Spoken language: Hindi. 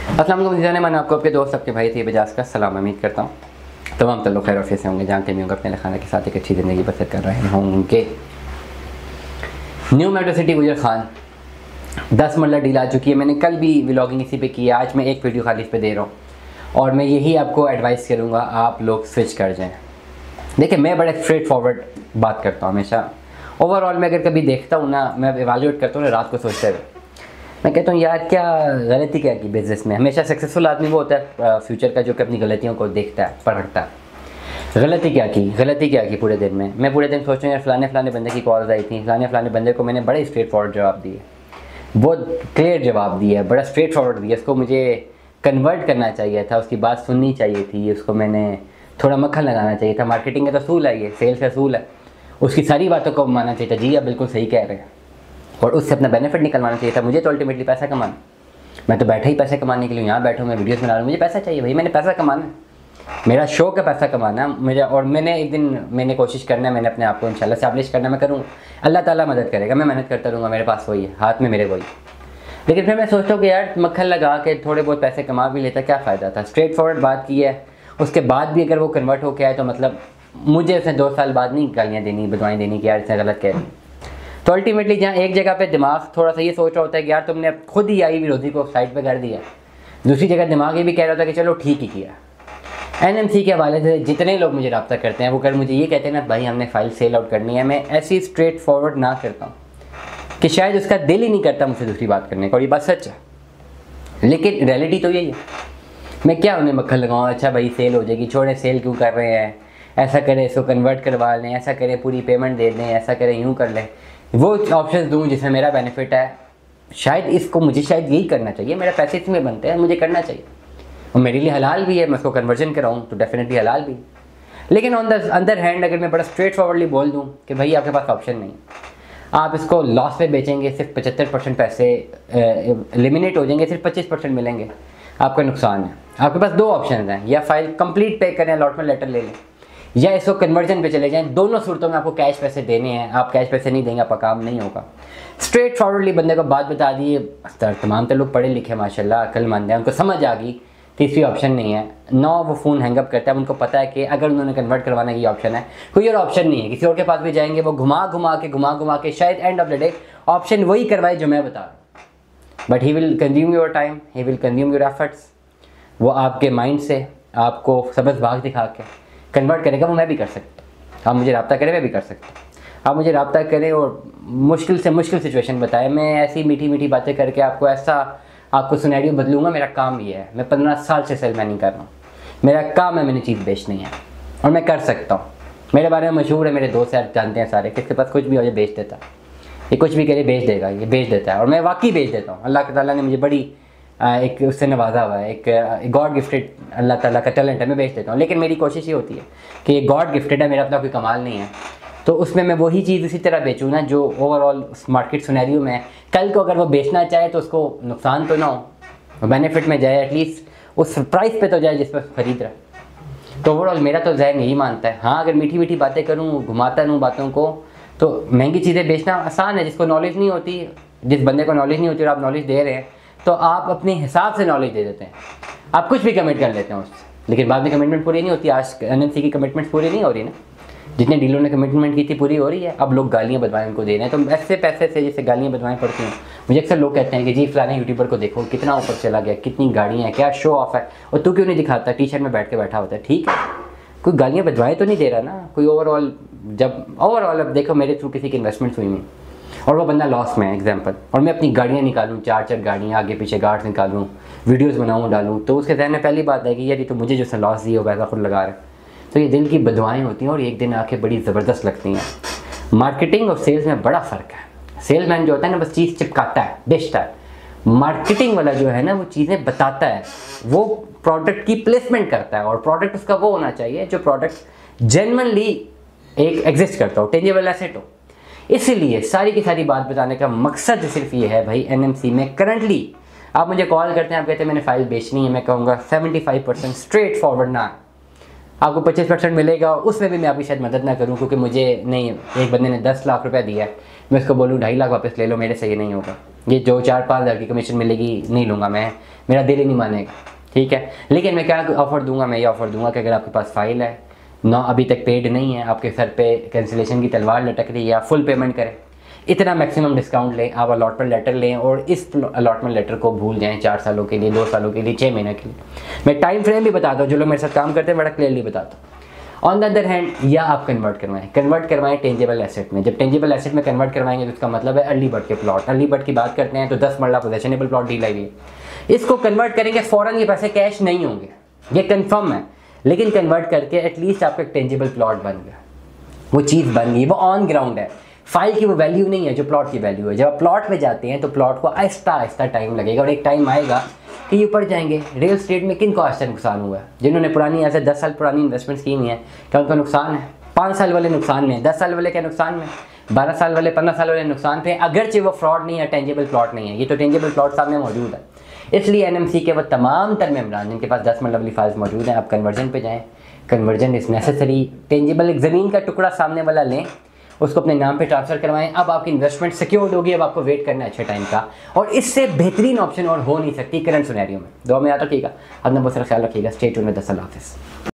अस्सलाम वालेकुम जाने मन आपको आपके दोस्त आपके भाई थे बजाज का सलाम। उम्मीद करता हूँ तमाम तल्लुक़ खैर ऑफिस से होंगे, जानते भी होंगे अपने खाना के साथ एक अच्छी ज़िंदगी बसर कर रहे होंगे। न्यू मेट्रो सिटी गुजर खान 10 मरला डील आ चुकी है। मैंने कल भी व्लॉगिंग इसी पे की है, आज मैं एक वीडियो खाली इस पे दे रहा हूँ और मैं यही आपको एडवाइस करूँगा, आप लोग स्विच कर जाएँ। देखिए मैं बड़ा स्ट्रेट फॉरवर्ड बात करता हूँ हमेशा। ओवरऑल मैं अगर कभी देखता हूँ ना, मैं इवैल्यूएट करता हूँ ना रात को सोचते हुए, मैं कहता हूँ यार क्या गलती क्या की बिज़नेस में। हमेशा सक्सेसफुल आदमी वो होता है फ्यूचर का जो कि अपनी गलतियों को देखता है, परखता है। गलती क्या की पूरे दिन में। मैं पूरे दिन सोच रहा हूँ यार फलाने बंदे की कॉल्स आई थी, फलाने बंदे को मैंने बड़े स्ट्रेट फॉरवर्ड जवाब दिए, बहुत क्लियर जवाब दिया, बड़ा स्ट्रेट फॉरवर्ड दिया। उसको मुझे कन्वर्ट करना चाहिए था, उसकी बात सुननी चाहिए थी, उसको मैंने थोड़ा मक्खन लगाना चाहिए था। मार्केटिंग का तो असूल है, ये सेल्स का असूल है। उसकी सारी बातों को मानना चाहिए था, जी आप बिल्कुल सही कह रहे हैं, और उससे अपना बेनिफिट निकलवाना चाहिए था। मुझे तो अल्टीमेटली पैसा कमाना, मैं तो बैठा ही पैसे कमाने के लिए यहाँ बैठा हूँ, मैं वीडियोस बना रहा हूँ, मुझे पैसा चाहिए भाई, मैंने पैसा कमाना है, मेरा शौक है पैसा कमाना मुझे। और एक दिन मैंने कोशिश करना है, मैंने अपने आप को इंशाल्लाह एस्टैब्लिश करना, मैं करूँ, अल्लाह ताला मदद करेगा, मैं मेहनत करता रहूँगा, मेरे पास वही है, हाथ में मेरे वही। लेकिन फिर मैं सोचता हूँ कि यार मक्खन लगा के थोड़े बहुत पैसे कमा भी लेता, क्या फ़ायदा था। स्ट्रेट फॉरवर्ड बात की है, उसके बाद भी अगर वो कन्वर्ट होके आए तो मतलब मुझे उसने 2 साल बाद नहीं गालियाँ देनी, बदवाएँ देनी कि यार इसने गलत कह दी। तो अल्टीमेटली जहाँ एक जगह पे दिमाग थोड़ा सा ये सोच रहा होता है कि यार तुमने खुद ही आई हुई रोज़ी को साइड पे कर दिया, दूसरी जगह दिमाग ये भी कह रहा होता है कि चलो ठीक ही किया। एनएमसी के हवाले से जितने लोग मुझे रब्ता करते हैं वो कर मुझे ये कहते हैं ना भाई हमने फ़ाइल सेल आउट करनी है, मैं ऐसी स्ट्रेट फॉरवर्ड ना करता हूँ कि शायद उसका दिल ही नहीं करता मुझसे दूसरी बात करने का, और ये बात सच है। लेकिन रियलिटी तो यही है, मैं क्या उन्हें मक्खन लगाऊँ, अच्छा भाई सेल हो जाएगी, छोड़े सेल क्यों कर रहे हैं, ऐसा करें इसको कन्वर्ट करवा लें, ऐसा करें पूरी पेमेंट दे दें, ऐसा करें यूँ कर लें, वो ऑप्शन दूँ जिसमें मेरा बेनिफिट है। शायद इसको मुझे शायद यही करना चाहिए, मेरा पैसे इसमें बनते हैं, मुझे करना चाहिए और मेरे लिए हलाल भी है, मैं उसको कन्वर्जन कराऊँ तो डेफिनेटली हलाल भी। लेकिन ऑन द अदर हैंड अगर मैं बड़ा स्ट्रेट फॉरवर्डली बोल दूँ कि भाई आपके पास ऑप्शन नहीं, आप इसको लॉस पे बेचेंगे, सिर्फ 75% पैसे एलिमिनेट हो जाएंगे, सिर्फ 25% मिलेंगे, आपका नुकसान है। आपके पास 2 ऑप्शन हैं, या फाइल कंप्लीट पे करें, अलॉटमेंट लेटर ले लें, या इसको कन्वर्जन पे चले जाएं। दोनों सूरतों में आपको कैश पैसे देने हैं, आप कैश पैसे नहीं देंगे आपका काम नहीं होगा। स्ट्रेट फॉरवर्डली बंदे को बात बता दी, तमाम तो लोग पढ़े लिखे माशाल्लाह, अक्लमंद हैं, उनको समझ आ गई तीसरी ऑप्शन नहीं है, वो फ़ोन हैंगअप करता है। उनको पता है कि अगर उन्होंने कन्वर्ट करवाने की ऑप्शन है, कोई और ऑप्शन नहीं है, किसी और के पास भी जाएंगे वो घुमा के शायद end of the day option वही करवाए जो मैं बता रहा हूँ, but he will consume your time, he will consume your efforts. वो आपके माइंड से आपको सबस भाग दिखा के कन्वर्ट करेगा। वो मैं भी कर सकता, आप मुझे रब्ता करें, मैं भी कर सकता, आप मुझे रब्ता करें और मुश्किल से मुश्किल सिचुएशन बताएं, मैं ऐसी मीठी बातें करके आपको सिनेरियो बदलूंगा। मेरा काम ये है, मैं 15 साल से सेलमैनिंग कर रहा हूँ, मेरा काम है मैंने चीज़ बेचनी है और मैं कर सकता हूँ। मेरे बारे में मशहूर है, मेरे दोस्त यार जानते हैं सारे, किसके पास कुछ भी हो जाए बेच देता, ये कुछ भी करे बेच देगा, ये बेच देता है और मैं वाकई बेच देता हूँ। अल्लाह ताला ने मुझे बड़ी एक उससे नवाजा हुआ है, एक गॉड गिफ्टेड अल्लाह ताला का टैलेंट है, मैं बेच देता हूँ। लेकिन मेरी कोशिश ये होती है कि ये गॉड गिफ्टेड है, मेरा अपना कोई कमाल नहीं है, तो उसमें मैं वही चीज़ उसी तरह बेचूँ ना जो ओवरऑल मार्केट सिनेरियो में कल को अगर वो बेचना चाहे तो उसको नुकसान तो ना हो, बेनिफिट में जाए, एटलीस्ट उस प्राइस पे तो जाए जिस पर खरीद रहा है। तो ओवरऑल मेरा तो जहन यही मानता है। हाँ अगर मीठी बातें करूँ, घुमाता रहूँ बातों को, तो महंगी चीज़ें बेचना आसान है। जिसको नॉलेज नहीं होती, जिस बंदे को नॉलेज नहीं होती और आप नॉलेज दे रहे हैं तो आप अपने हिसाब से नॉलेज दे देते हैं, आप कुछ भी कमिट कर लेते हैं उससे, लेकिन बाद में कमिटमेंट पूरी नहीं होती। आज एनएमसी की कमिटमेंट पूरी नहीं हो रही ना, जितने डीलरों ने कमिटमेंट की थी पूरी हो रही है, अब लोग गालियाँ बदवाएं उनको दे रहे हैं। तो ऐसे पैसे से जैसे गालियाँ बदवाएं पड़ती हैं, मुझे अक्सर लोग कहते हैं कि जी फलाने यूट्यूबर को देखो कितना ऊपर चला गया, कितनी गाड़ियाँ हैं, क्या शो ऑफ है, और तू क्यों नहीं दिखाता, टी शर्ट में बैठा होता है। ठीक है, कोई गालियाँ बदवाएं तो नहीं दे रहा ना कोई। ओवरऑल अब देखो मेरे थ्रू किसी की इन्वेस्टमेंट्स हुई नहीं और वो बंदा लॉस में है एग्जाम्पल, और मैं अपनी गाड़ियाँ निकालूँ, 4 गाड़ियाँ आगे पीछे गार्ड्स निकालूँ, वीडियोस बनाऊँ डालूँ, तो उसके जहन में पहली बात है कि यार ये तो मुझे जो लॉस दिया वैसा खुद लगा रहा है। तो ये दिल की बदवाएँ होती हैं और एक दिन आके बड़ी ज़बरदस्त लगती हैं। मार्केटिंग और सेल्स में बड़ा फ़र्क है। सेल्समैन जो होता है ना बस चीज़ चिपकाता है, बेचता है। मार्केटिंग वाला जो है ना वो चीज़ें बताता है, वो प्रोडक्ट की प्लेसमेंट करता है, और प्रोडक्ट उसका वो होना चाहिए जो प्रोडक्ट जेन्युइनली एक एग्जिस्ट करता हो, टेंजेबल एसेट हो। इसीलिए सारी की सारी बात बताने का मकसद सिर्फ ये है भाई, एनएमसी में करंटली आप मुझे कॉल करते हैं, आप कहते हैं मैंने फ़ाइल बेचनी है, मैं कहूँगा 75% स्ट्रेट फॉरवर्ड ना, आपको 25% मिलेगा, उसमें भी मैं आपकी शायद मदद ना करूँ क्योंकि मुझे नहीं, एक बंदे ने 10 लाख रुपया दिया है, मैं उसको बोलूँ 2.5 लाख वापस ले लो, मेरे से ये नहीं होगा। ये जो 4-5 हज़ार की कमीशन मिलेगी नहीं लूँगा मैं, मेरा दिल ही नहीं मानेगा, ठीक है। लेकिन मैं क्या ऑफ़र दूंगा, मैं ये ऑफ़र दूंगा कि अगर आपके पास फ़ाइल है ना, अभी तक पेड नहीं है, आपके सर पे कैंसिलेशन की तलवार लटक रही है, आप फुल पेमेंट करें, इतना मैक्सिमम डिस्काउंट लें, आप अलॉटमेंट लेटर लें और इस अलॉटमेंट लेटर को भूल जाएं 4 सालों के लिए, 2 सालों के लिए, 6 महीने के लिए। मैं टाइम फ्रेम भी बताता हूँ, जो लोग मेरे साथ काम करते हैं बड़ा क्लियरली बताता हूँ। ऑन द अदर हैंड, या आप कन्वर्ट करवाएं टेंजेबल एसेट में। जब टेंजेबल एसेट में कन्वर्ट करवाएंगे तो उसका मतलब है अर्ली बर्ड के प्लॉट। अर्ली बर्ड की बात करते हैं तो 10 मरला पोजेशनेबल प्लॉट डील आई है, इसको कन्वर्ट करेंगे, फ़ौरन ये पैसे कैश नहीं होंगे, ये कंफर्म है, लेकिन कन्वर्ट करके एटलीस्ट आपका टेंजेबल प्लॉट बन गया, वो चीज़ बन गई, वो ऑन ग्राउंड है। फाइल की वो वैल्यू नहीं है जो प्लॉट की वैल्यू है। जब आप प्लॉट पे जाते हैं तो प्लॉट को आहिस्ता आहिस्ता टाइम लगेगा और एक टाइम आएगा कि ये ऊपर जाएंगे। रियल एस्टेट में किन को आज तक नुकसान हुआ है? जिन्होंने पुरानी ऐसे 10 साल पुरानी इन्वेस्टमेंट की हुई है, क्या उनका नुकसान है? 5 साल वाले नुकसान में, 10 साल वाले क्या नुकसान में, 12 साल वाले, 15 साल वाले नुकसान थे, अगरचे वो फ्रॉड नहीं है, टेंजेबल प्लॉट नहीं है। ये तो टेंजेबल प्लॉट सामने मौजूद है। इसलिए NMC के वो तमाम तर मेम्बरान जिनके पास 10 मरला वाली फाइल्स मौजूद हैं, आप कन्वर्जन पे जाएँ, कन्वर्जन इज़ नेसेसरी। टेंजेबल एक ज़मीन का टुकड़ा सामने वाला लें, उसको अपने नाम पे ट्रांसफ़र करवाएं। अब आपकी इन्वेस्टमेंट सिक्योर्ड होगी, अब आपको वेट करना है अच्छे टाइम का, और इससे बेहतरीन ऑप्शन और हो नहीं सकती करंट सिनेरियो में। दुआ में याद रखिएगा, अपना बहुत सारा ख्याल रखिएगा। Stay tuned with us. अल्लाह हाफ़िज़।